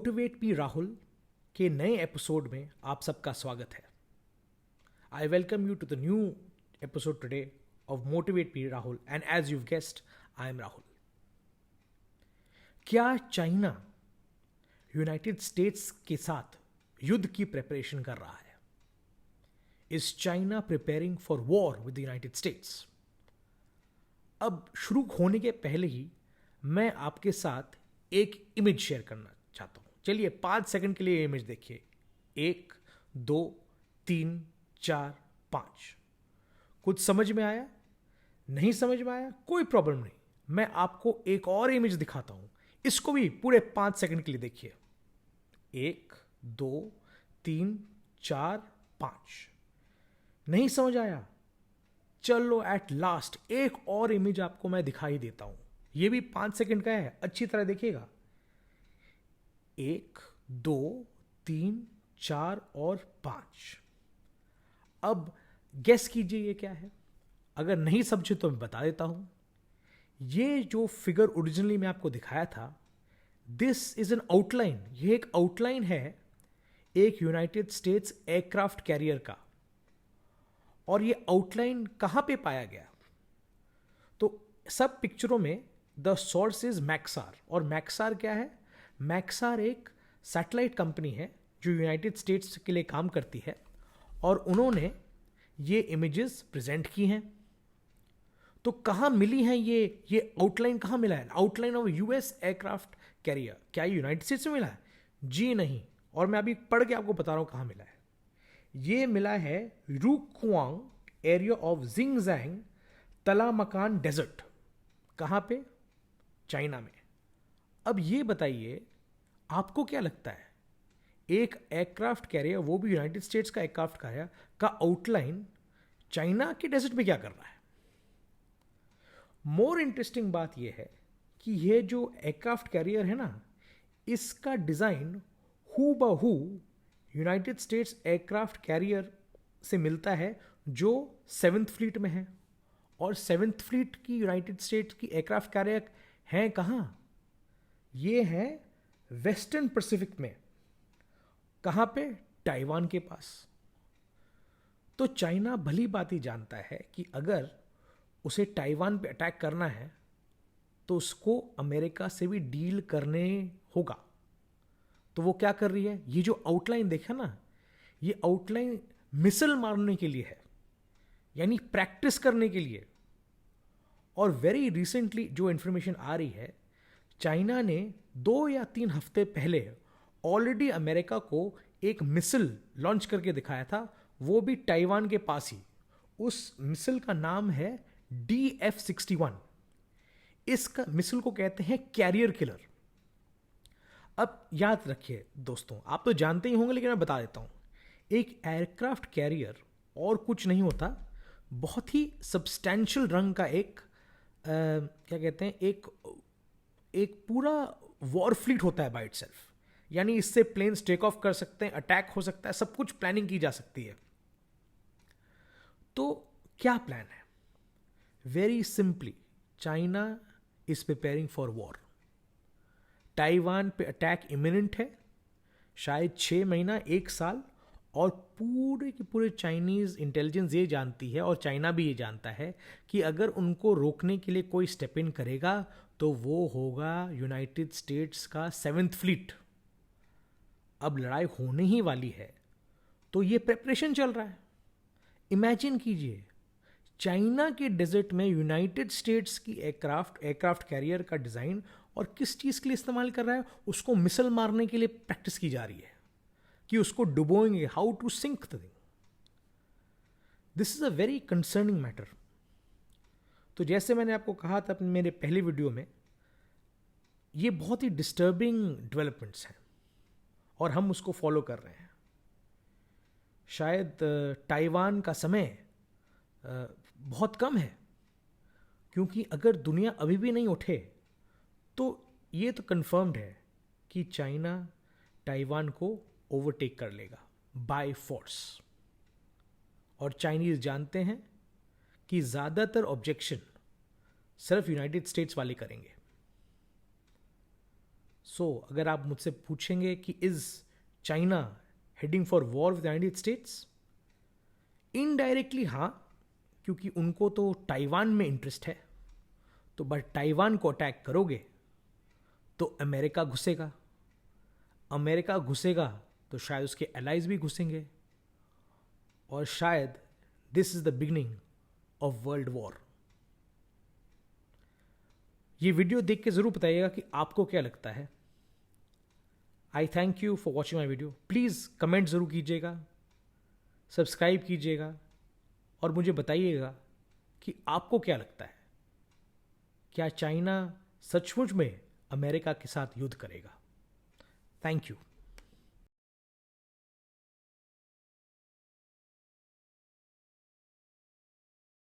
Motivate me Rahul के नए episode में आप सबका स्वागत है। I welcome you to the new episode today of motivate me Rahul and as you guessed I am Rahul. क्या चाइना यूनाइटेड स्टेट्स के साथ युद्ध की प्रिपरेशन कर रहा है? Is China preparing for war with the United states? अब शुरू होने के पहले ही मैं आपके साथ एक इमेज शेयर करना चाहता हूं। चलिए 5 सेकंड के लिए इमेज देखिए। 1, 2, 3, 4, 5। कुछ समझ में आया? नहीं समझ में आया? कोई प्रॉब्लम नहीं, मैं आपको एक और इमेज दिखाता हूं। इसको भी पूरे 5 सेकंड के लिए देखिए। 1, 2, 3, 4, 5। नहीं समझ आया? चलो एट लास्ट एक और इमेज आपको मैं दिखाई देता हूं। यह भी 5 सेकंड का है, अच्छी तरह देखिएगा। 1, 2, 3, 4 और 5। अब गेस कीजिए ये क्या है। अगर नहीं समझे तो मैं बता देता हूं। ये जो फिगर ओरिजिनली मैं आपको दिखाया था, दिस इज एन आउटलाइन। ये एक आउटलाइन है एक यूनाइटेड स्टेट्स एयरक्राफ्ट कैरियर का। और ये आउटलाइन कहां पे पाया गया? तो सब पिक्चरों में द सोर्स इज मैक्सार। और मैक्सार क्या है? मैक्सार एक सैटेलाइट कंपनी है जो यूनाइटेड स्टेट्स के लिए काम करती है, और उन्होंने ये इमेजेस प्रेजेंट की हैं। तो कहां मिली हैं ये आउटलाइन कहां मिला है? Outline of US aircraft carrier. क्या ये यूनाइटेड स्टेट्स में मिला है? जी नहीं। और मैं अभी पढ़ के आपको बता रहा हूं कहां मिला है। ये मिला है रूक्वांग एरिया ऑफ जिंगजैंग तलामकान डेजर्ट। कहां पे? चाइना में। अब ये बताइए, आपको क्या लगता है एक एयरक्राफ्ट कैरियर, वो भी यूनाइटेड स्टेट्स का एयरक्राफ्ट कैरियर का आउटलाइन चाइना के डेजर्ट में क्या कर रहा है? मोर इंटरेस्टिंग बात यह है कि ये जो एयरक्राफ्ट कैरियर है ना, इसका डिजाइन हू बहू यूनाइटेड स्टेट्स एयरक्राफ्ट कैरियर से मिलता है जो 7th फ्लीट में है। और 7th फ्लीट की यूनाइटेड स्टेट्स की एयरक्राफ्ट कैरियर हैं कहां? ये है वेस्टर्न पैसिफिक में। कहां पे? ताइवान के पास। तो चाइना भली बात ही जानता है कि अगर उसे ताइवान पे अटैक करना है तो उसको अमेरिका से भी डील करने होगा। तो वो क्या कर रही है? ये जो आउटलाइन देखा ना, ये आउटलाइन मिसाइल मारने के लिए है, यानी प्रैक्टिस करने के लिए। और वेरी रिसेंटली जो इंफॉर्मेशन आ रही है, चाइना ने 2 या 3 हफ्ते पहले ऑलरेडी अमेरिका को एक मिसाइल लॉन्च करके दिखाया था, वो भी ताइवान के पास ही। उस मिसाइल का नाम है DF-61। इस मिसाइल को कहते हैं कैरियर किलर। अब याद रखिए दोस्तों, आप तो जानते ही होंगे लेकिन मैं बता देता हूं। एक एयरक्राफ्ट कैरियर और कुछ नहीं होता, बहुत ही सब्सटैंशियल रंग का एक क्या कहते हैं, एक पूरा वॉर फ्लीट होता है बाय इटसेल्फ। यानी इससे प्लेन्स टेक ऑफ कर सकते हैं, अटैक हो सकता है, सब कुछ प्लानिंग की जा सकती है। तो क्या प्लान है? Very simply, China is preparing for war. Taiwan पे अटैक इमिनेंट है, शायद 6 महीना 1 साल। और पूरे के पूरे चाइनीज इंटेलिजेंस ये जानती है, और चाइना भी ये जानता है, कि अगर उनको रोकने के लिए कोई स्टेप इन करेगा तो वो होगा यूनाइटेड स्टेट्स का 7th फ्लीट। अब लड़ाई होने ही वाली है, तो ये प्रिपरेशन चल रहा है। इमेजिन कीजिए, चाइना के डेजर्ट में यूनाइटेड स्टेट्स की एयरक्राफ्ट कैरियर का डिजाइन, और किस चीज के लिए इस्तेमाल कर रहा है? उसको मिसाइल मारने के लिए प्रैक्टिस की जा रही है कि उसको डुबोएंगे, how to sink the thing. This is a very concerning matter. तो जैसे मैंने आपको कहा था अपने मेरे पहले वीडियो में, ये बहुत ही डिस्टर्बिंग डेवलपमेंट्स हैं और हम उसको फॉलो कर रहे हैं। शायद ताइवान का समय बहुत कम है, क्योंकि अगर दुनिया अभी भी नहीं उठे तो ये तो कंफर्म्ड है कि चाइना ताइवान को ओवरटेक कर लेगा बाय फोर्स। और चाइनीज जानते हैं कि ज़्यादातर ऑब्जेक्शन सिर्फ यूनाइटेड स्टेट्स वाले करेंगे। सो अगर आप मुझसे पूछेंगे कि is China heading for war with United states, indirectly हाँ, क्योंकि उनको तो ताइवान में इंटरेस्ट है। तो बट ताइवान को अटैक करोगे तो अमेरिका घुसेगा, अमेरिका घुसेगा तो शायद उसके एलाइज भी घुसेंगे, और शायद this is the beginning of world war. ये वीडियो देख के ज़रूर बताइएगा कि आपको क्या लगता है। आई thank you for watching my video. Please comment ज़रूर कीजिएगा, सब्सक्राइब कीजिएगा, और मुझे बताइएगा कि आपको क्या लगता है, क्या चाइना सचमुच में अमेरिका के साथ युद्ध करेगा। Thank you.